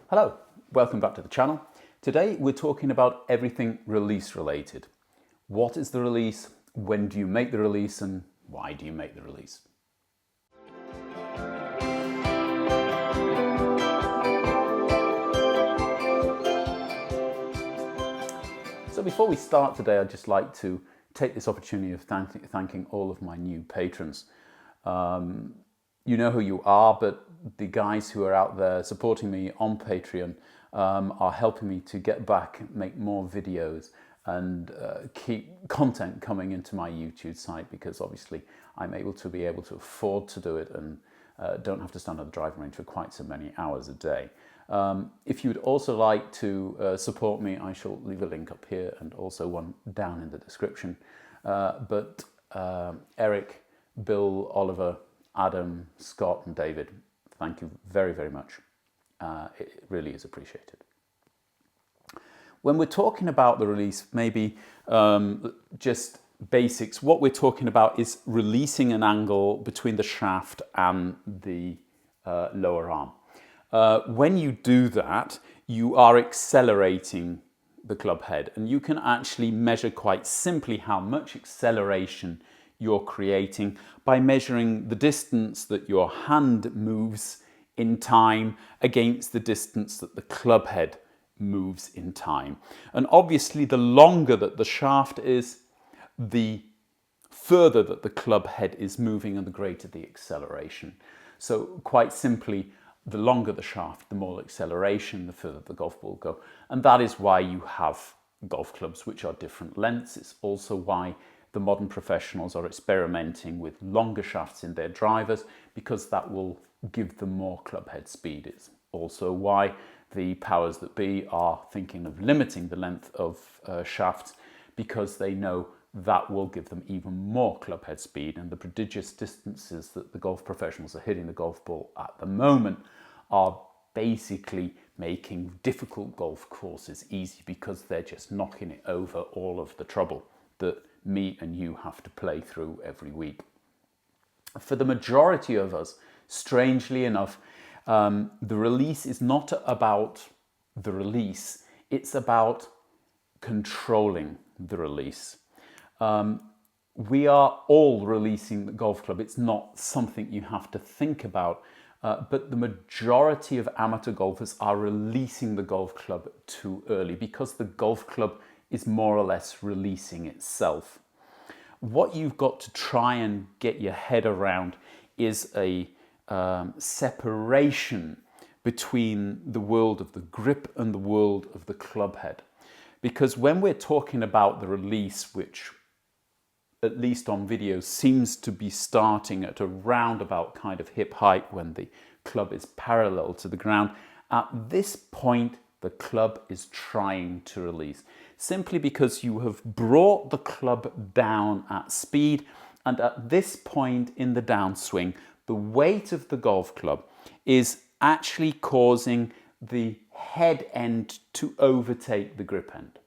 Hello, welcome back to the channel. Today we're talking about everything release related. What is the release? When do you make the release? And why do you make the release? So before we start today, I'd just like to take this opportunity of thanking all of my new patrons. You know who you are, but the guys who are out there supporting me on Patreon are helping me to get back, make more videos and keep content coming into my YouTube site, because obviously I'm able to afford to do it and don't have to stand on the driving range for quite so many hours a day. If you'd also like to support me, I shall leave a link up here and also one down in the description. But Eric, Bill, Oliver, Adam, Scott and David, thank you very, very much. It really is appreciated. When we're talking about the release, maybe just basics, what we're talking about is releasing an angle between the shaft and the lower arm. When you do that, you are accelerating the club head, and you can actually measure quite simply how much acceleration you're creating by measuring the distance that your hand moves in time against the distance that the club head moves in time. And obviously the longer that the shaft is, the further that the club head is moving and the greater the acceleration. So quite simply, the longer the shaft, the more acceleration, the further the golf ball will go. And that is why you have golf clubs which are different lengths. It's also why the modern professionals are experimenting with longer shafts in their drivers, because that will give them more club head speed. It's also why the powers that be are thinking of limiting the length of shafts, because they know that will give them even more club head speed. And the prodigious distances that the golf professionals are hitting the golf ball at the moment are basically making difficult golf courses easy, because they're just knocking it over all of the trouble that me and you have to play through every week. For the majority of us, strangely enough, the release is not about the release, it's about controlling the release. We are all releasing the golf club. It's not something you have to think about, but the majority of amateur golfers are releasing the golf club too early, because the golf club is more or less releasing itself. What you've got to try and get your head around is a separation between the world of the grip and the world of the club head. Because when we're talking about the release, which at least on video seems to be starting at around about kind of hip height when the club is parallel to the ground, at this point the club is trying to release, simply because you have brought the club down at speed, and at this point in the downswing, the weight of the golf club is actually causing the head end to overtake the grip end.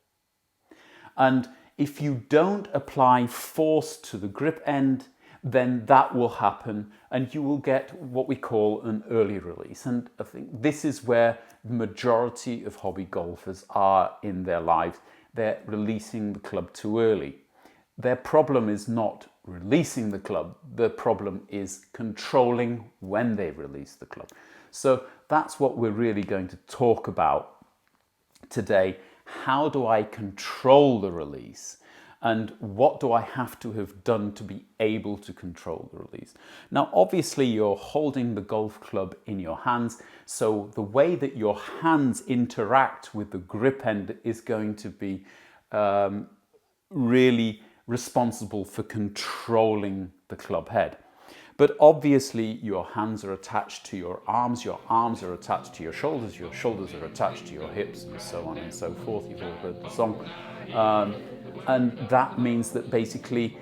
And if you don't apply force to the grip end, then that will happen and you will get what we call an early release. And I think this is where the majority of hobby golfers are in their lives. They're releasing the club too early. Their problem is not releasing the club. The problem is controlling when they release the club. So that's what we're really going to talk about today. How do I control the release? And what do I have to have done to be able to control the release? Now, obviously, you're holding the golf club in your hands, so the way that your hands interact with the grip end is going to be really responsible for controlling the club head. But obviously, your hands are attached to your arms are attached to your shoulders are attached to your hips, and so on and so forth. You've all heard the song. And that means that basically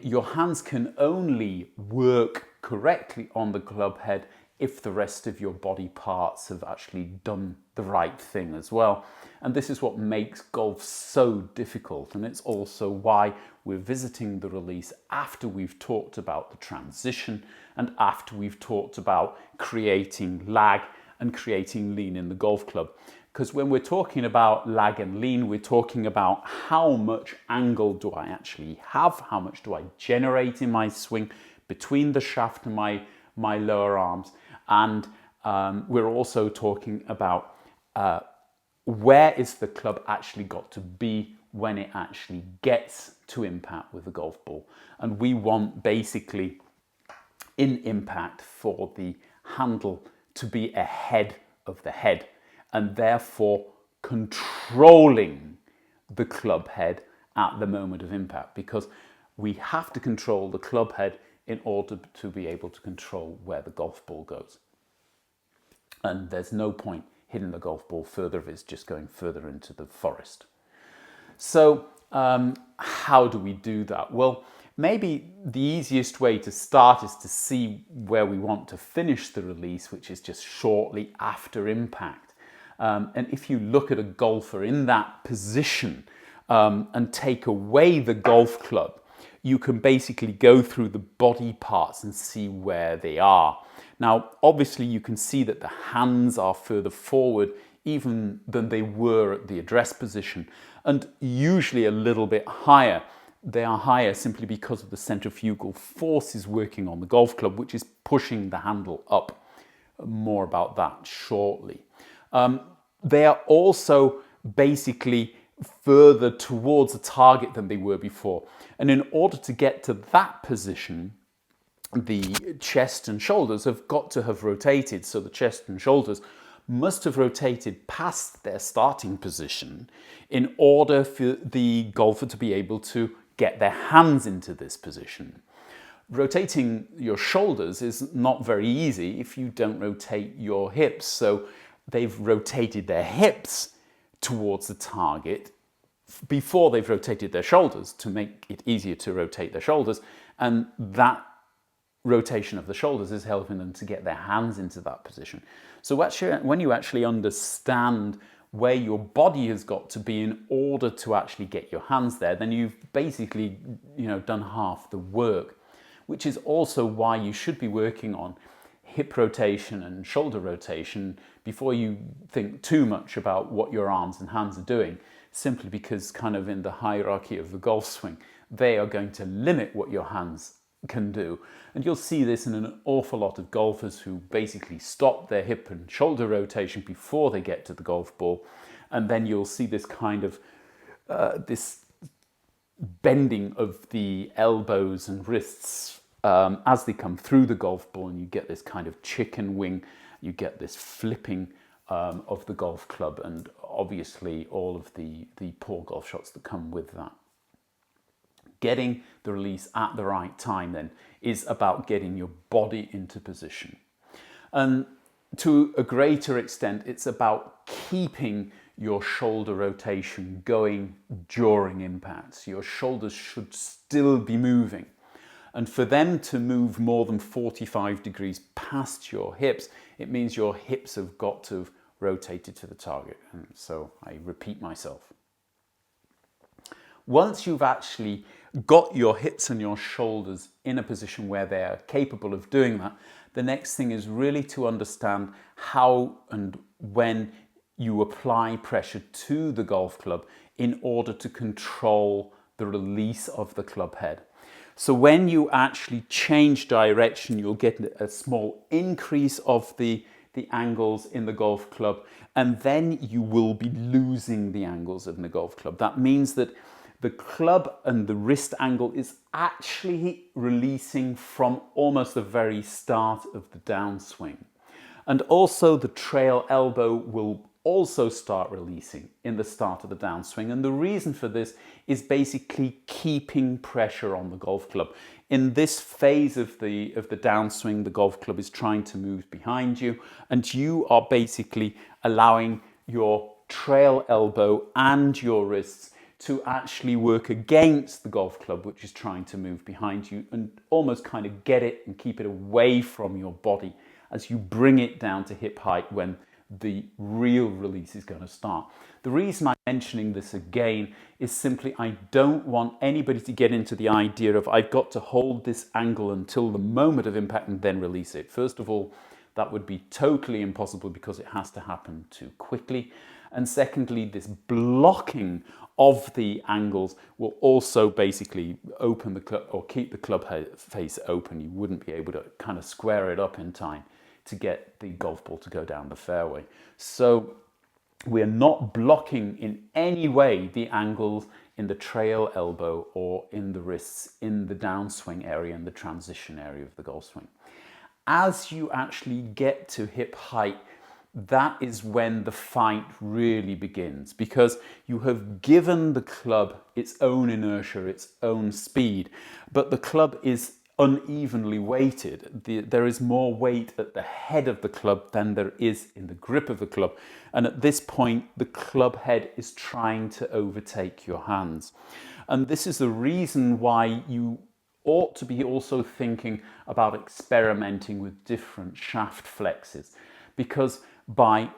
your hands can only work correctly on the club head if the rest of your body parts have actually done the right thing as well. And this is what makes golf so difficult. And it's also why we're visiting the release after we've talked about the transition and after we've talked about creating lag and creating lean in the golf club. Because when we're talking about lag and lean, we're talking about how much angle do I actually have, how much do I generate in my swing between the shaft and my lower arms. And we're also talking about where is the club actually got to be when it actually gets to impact with the golf ball. And we want basically in impact for the handle to be ahead of the head, and therefore controlling the club head at the moment of impact, because we have to control the club head in order to be able to control where the golf ball goes. And there's no point hitting the golf ball further if it's just going further into the forest. So how do we do that? Well, maybe the easiest way to start is to see where we want to finish the release, which is just shortly after impact. And if you look at a golfer in that position and take away the golf club, you can basically go through the body parts and see where they are. Now, obviously, you can see that the hands are further forward even than they were at the address position, and usually a little bit higher. They are higher simply because of the centrifugal forces working on the golf club, which is pushing the handle up. More about that shortly. They are also basically further towards the target than they were before. And in order to get to that position, the chest and shoulders have got to have rotated. So the chest and shoulders must have rotated past their starting position in order for the golfer to be able to get their hands into this position. Rotating your shoulders is not very easy if you don't rotate your hips. So they've rotated their hips towards the target before they've rotated their shoulders to make it easier to rotate their shoulders. And that rotation of the shoulders is helping them to get their hands into that position. So actually, when you actually understand where your body has got to be in order to actually get your hands there, then you've basically, done half the work, which is also why you should be working on hip rotation and shoulder rotation before you think too much about what your arms and hands are doing, simply because kind of in the hierarchy of the golf swing, they are going to limit what your hands can do. And you'll see this in an awful lot of golfers who basically stop their hip and shoulder rotation before they get to the golf ball. And then you'll see this kind of this bending of the elbows and wrists as they come through the golf ball, and you get this kind of chicken wing, you get this flipping of the golf club, and obviously all of the poor golf shots that come with that. Getting the release at the right time then is about getting your body into position. And to a greater extent, it's about keeping your shoulder rotation going during impacts. Your shoulders should still be moving. And for them to move more than 45 degrees past your hips, it means your hips have got to have rotated to the target. And so I repeat myself. Once you've actually got your hips and your shoulders in a position where they are capable of doing that, the next thing is really to understand how and when you apply pressure to the golf club in order to control the release of the club head. So when you actually change direction, you'll get a small increase of the angles in the golf club, and then you will be losing the angles in the golf club. That means that the club and the wrist angle is actually releasing from almost the very start of the downswing. And also the trail elbow will also start releasing in the start of the downswing. And the reason for this is basically keeping pressure on the golf club. In this phase of the downswing, the golf club is trying to move behind you, and you are basically allowing your trail elbow and your wrists to actually work against the golf club, which is trying to move behind you, and almost kind of get it and keep it away from your body as you bring it down to hip height when the real release is going to start. The reason I'm mentioning this again is simply I don't want anybody to get into the idea of I've got to hold this angle until the moment of impact and then release it. First of all, that would be totally impossible because it has to happen too quickly. And secondly, this blocking of the angles will also basically open the club or keep the club face open. You wouldn't be able to kind of square it up in time to get the golf ball to go down the fairway. So we're not blocking in any way the angles in the trail elbow or in the wrists, in the downswing area and the transition area of the golf swing. As you actually get to hip height, that is when the fight really begins, because you have given the club its own inertia, its own speed, but the club is unevenly weighted. There is more weight at the head of the club than there is in the grip of the club. And at this point, the club head is trying to overtake your hands. And this is the reason why you ought to be also thinking about experimenting with different shaft flexes, because by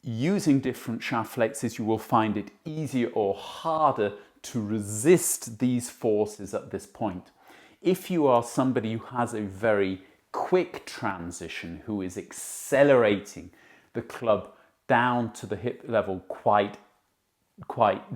using different shaft flexes, you will find it easier or harder to resist these forces at this point. If you are somebody who has a very quick transition, who is accelerating the club down to the hip level quite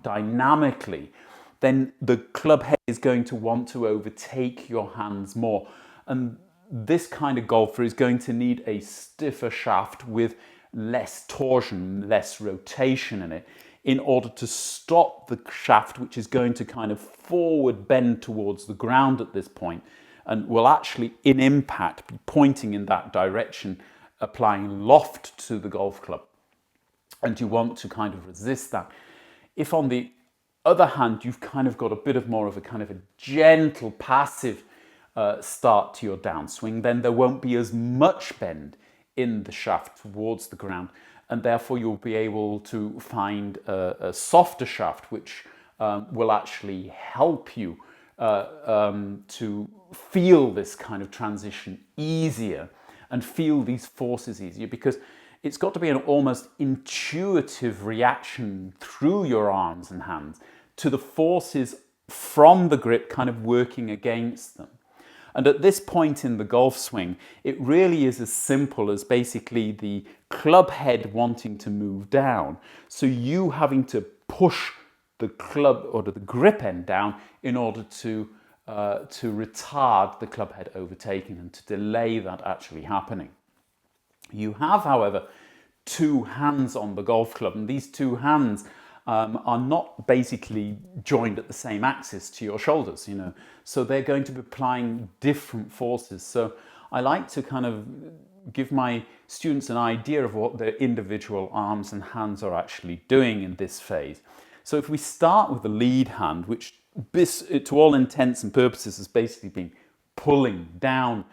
dynamically, then the club head is going to want to overtake your hands more. And this kind of golfer is going to need a stiffer shaft with less torsion, less rotation in it, in order to stop the shaft, which is going to kind of forward bend towards the ground at this point, and will actually, in impact, be pointing in that direction, applying loft to the golf club. And you want to kind of resist that. If on the other hand, you've kind of got a bit of more of a kind of a gentle, passive start to your downswing, then there won't be as much bend in the shaft towards the ground, and therefore you'll be able to find a softer shaft, which will actually help you to feel this kind of transition easier and feel these forces easier, because it's got to be an almost intuitive reaction through your arms and hands to the forces from the grip kind of working against them. And at this point in the golf swing, it really is as simple as basically the club head wanting to move down. So you having to push the club or the grip end down in order to retard the club head overtaking and to delay that actually happening. You have, however, two hands on the golf club, and these two hands are not basically joined at the same axis to your shoulders, so they're going to be applying different forces. So I like to kind of give my students an idea of what their individual arms and hands are actually doing in this phase. So if we start with the lead hand, which to all intents and purposes has basically been pulling down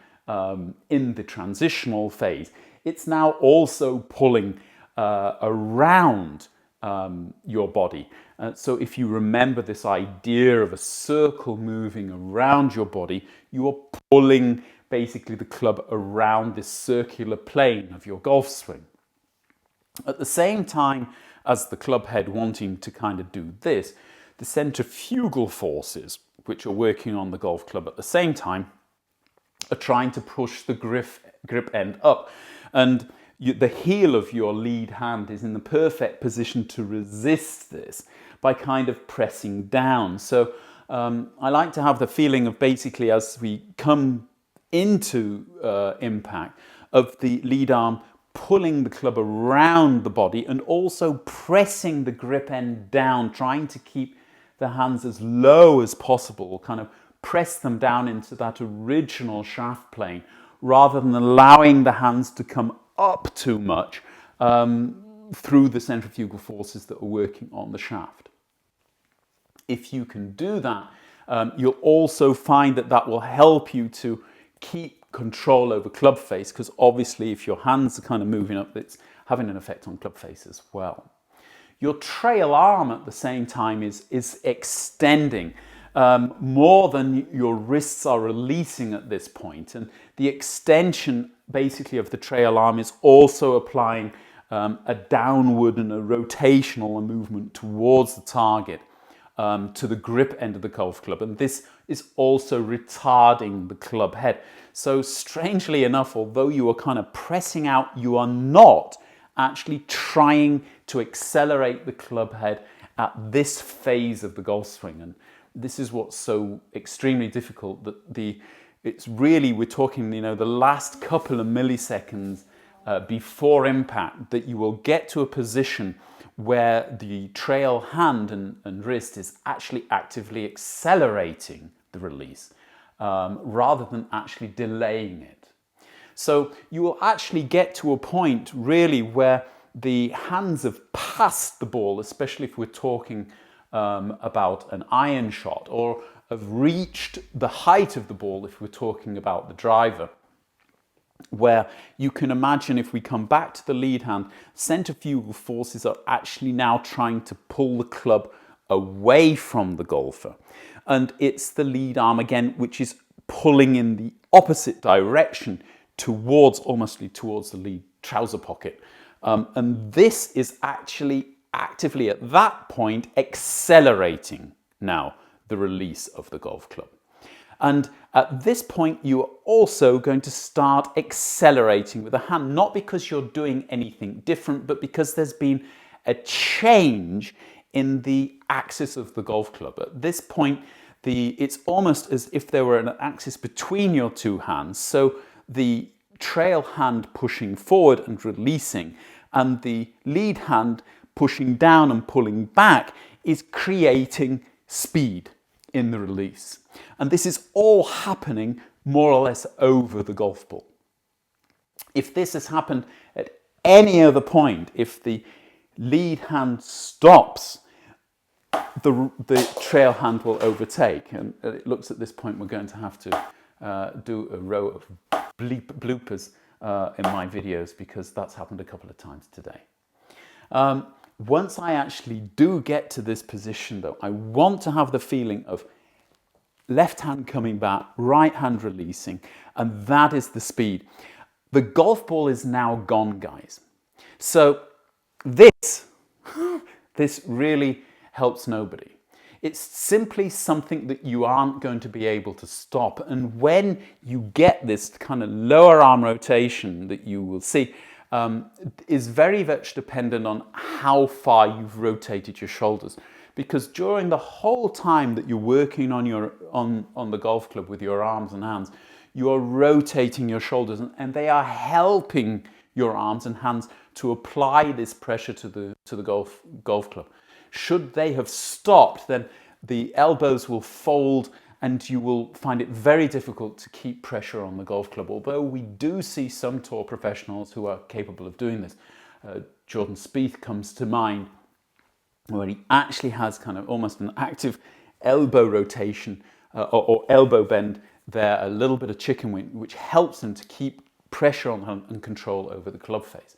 in the transitional phase, it's now also pulling around your body. So if you remember this idea of a circle moving around your body, you are pulling basically the club around this circular plane of your golf swing. At the same time as the club head wanting to kind of do this, the centrifugal forces, which are working on the golf club at the same time, are trying to push the grip end up. And the heel of your lead hand is in the perfect position to resist this by kind of pressing down. So I like to have the feeling of basically as we come into impact of the lead arm pulling the club around the body and also pressing the grip end down, trying to keep the hands as low as possible, kind of press them down into that original shaft plane rather than allowing the hands to come up too much through the centrifugal forces that are working on the shaft. If you can do that, you'll also find that will help you to keep control over club face, because obviously if your hands are kind of moving up, it's having an effect on club face as well. Your trail arm at the same time is extending more than your wrists are releasing at this point, and the extension basically of the trail arm is also applying a downward and a rotational movement towards the target, to the grip end of the golf club, and this is also retarding the club head. So strangely enough, although you are kind of pressing out, you are not actually trying to accelerate the club head at this phase of the golf swing. And this is what's so extremely difficult, that it's really, we're talking, the last couple of milliseconds before impact, that you will get to a position where the trail hand and wrist is actually actively accelerating the release rather than actually delaying it. So you will actually get to a point really where the hands have passed the ball, especially if we're talking about an iron shot, or have reached the height of the ball if we're talking about the driver, where you can imagine, if we come back to the lead hand, centrifugal forces are actually now trying to pull the club away from the golfer. And it's the lead arm again, which is pulling in the opposite direction almost towards the lead trouser pocket. And this is actually actively at that point accelerating now the release of the golf club. And at this point, you are also going to start accelerating with the hand, not because you're doing anything different, but because there's been a change in the axis of the golf club. At this point, it's almost as if there were an axis between your two hands. So the trail hand pushing forward and releasing, and the lead hand pushing down and pulling back, is creating speed in the release. And this is all happening more or less over the golf ball. If this has happened at any other point, if the lead hand stops, the trail hand will overtake. And it looks at this point we're going to have to do a row of bloopers in my videos, because that's happened a couple of times today. Once I actually do get to this position though, I want to have the feeling of left hand coming back, right hand releasing, and that is the speed. The golf ball is now gone, guys. So this really helps nobody. It's simply something that you aren't going to be able to stop. And when you get this kind of lower arm rotation that you will see, is very much dependent on how far you've rotated your shoulders. Because during the whole time that you're working on the golf club with your arms and hands, you are rotating your shoulders, and they are helping your arms and hands to apply this pressure to the golf club. Should they have stopped, then the elbows will fold and you will find it very difficult to keep pressure on the golf club. Although we do see some tour professionals who are capable of doing this. Jordan Spieth comes to mind, where he actually has kind of almost an active elbow rotation or elbow bend there, a little bit of chicken wing, which helps him to keep pressure on him and control over the club face.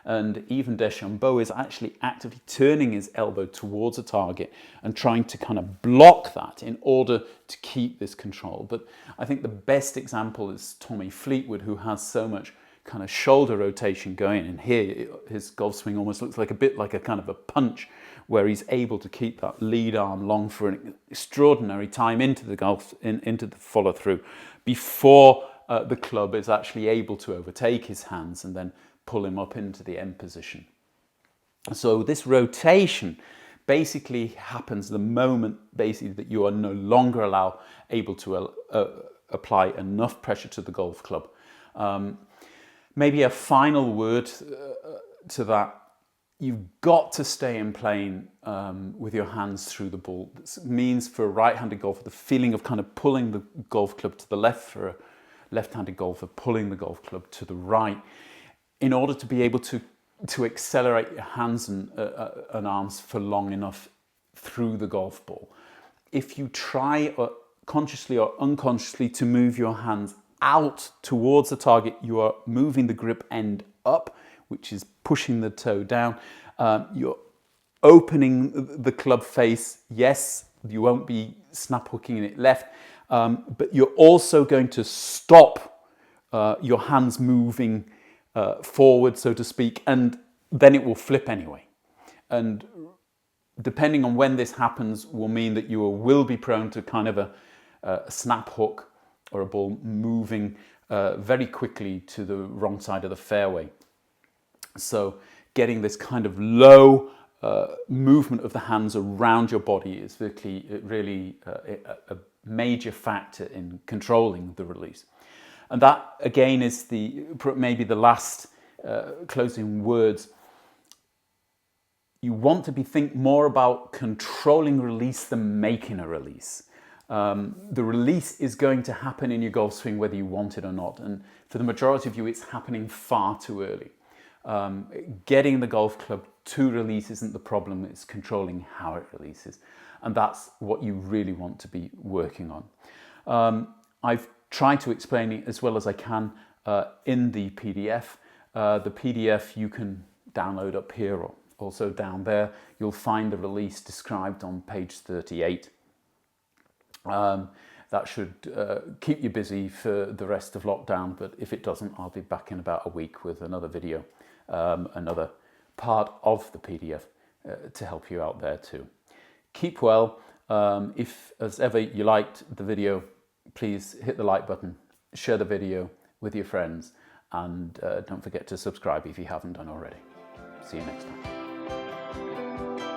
And even DeChambeau is actually actively turning his elbow towards a target and trying to kind of block that in order to keep this control. But I think the best example is Tommy Fleetwood, who has so much kind of shoulder rotation going. And here his golf swing almost looks like a bit like a kind of a punch, where he's able to keep that lead arm long for an extraordinary time into the follow through before the club is actually able to overtake his hands and then pull him up into the end position. So this rotation basically happens the moment that you are no longer able to apply enough pressure to the golf club. Maybe a final word to that. You've got to stay in plane with your hands through the ball. This means for a right-handed golfer, the feeling of kind of pulling the golf club to the left, for a left-handed golfer, pulling the golf club to the right, in order to be able to accelerate your hands and arms for long enough through the golf ball. If you try consciously or unconsciously to move your hands out towards the target, you are moving the grip end up, which is pushing the toe down. You're opening the club face. Yes, you won't be snap hooking it left, but you're also going to stop your hands moving forward, so to speak, and then it will flip anyway. And depending on when this happens will mean that you will be prone to kind of a snap hook or a ball moving very quickly to the wrong side of the fairway. So getting this kind of low movement of the hands around your body is really a major factor in controlling the release. And that again is maybe the last closing words. You want to think more about controlling release than making a release. The release is going to happen in your golf swing whether you want it or not. And for the majority of you, it's happening far too early. Getting the golf club to release isn't the problem, it's controlling how it releases. And that's what you really want to be working on. I've tried to explain it as well as I can in the PDF. The PDF you can download up here or also down there. You'll find the release described on page 38. That should keep you busy for the rest of lockdown, but if it doesn't, I'll be back in about a week with another video, another part of the PDF to help you out there too. Keep well. If, as ever, you liked the video, please hit the like button, share the video with your friends, and don't forget to subscribe if you haven't done already. See you next time.